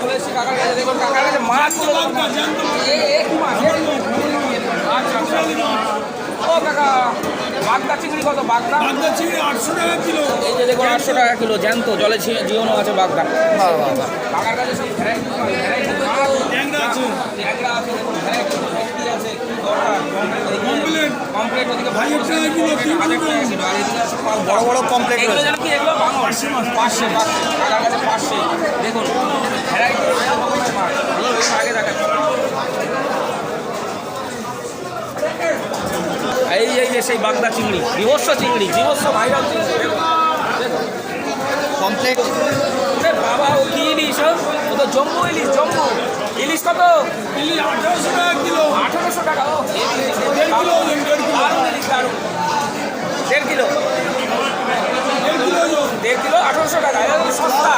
চলে এসেছি কাকার কাছে, দেখুন কাকার কাছে মাছগুলো কি মাছ? আচ্ছা আচ্ছা। ও কাকা, বাগদা চিংড়ি কত? বাগদা চিংড়ি 800 টাকা কিলো। এই যে দেখুন 800 টাকা কিলো, জ্যান্ত জলে জীবনও আছে বাগদা। কাকার কাছে সব ভ্যারাইটি মাছ, ট্যাংরা আছে, ট্যাংরা আছে, দেখুন ভ্যারাইটি আছে, কি দরকার কমপ্লিট কমপ্লিট। ওদিকে 1000 টাকা কিলো, 300 টাকা কিলো। বড় বড় কমপ্লিট এগুলো যেন কি এগুলো পাঁচশে কাকার কাছে 500। দেখুন ভ্যারাইটি আগে দেখাচ্ছি। এই যে সেই বাগদা চিংড়ি, বিভৎস চিংড়ি, বিভৎস ভাইরাল চিংড়ি। দেখুন দেখুন কমপ্লিট। বাবা, ও কি ইলিশ? ও তো জম্বু ইলিশ। জম্বু ইলিশ কত? ইলিশ 1800 টাকা কিলো। 1800 টাকা। ও 1.5 কিলো ওজন, 1.5 কিলো। দারুণ ইলিশ, দারুণ। 1.5 কিলো 1.5 কিলো ওজন। 1.5 কিলো 1800 টাকা, এটা তো সস্তা।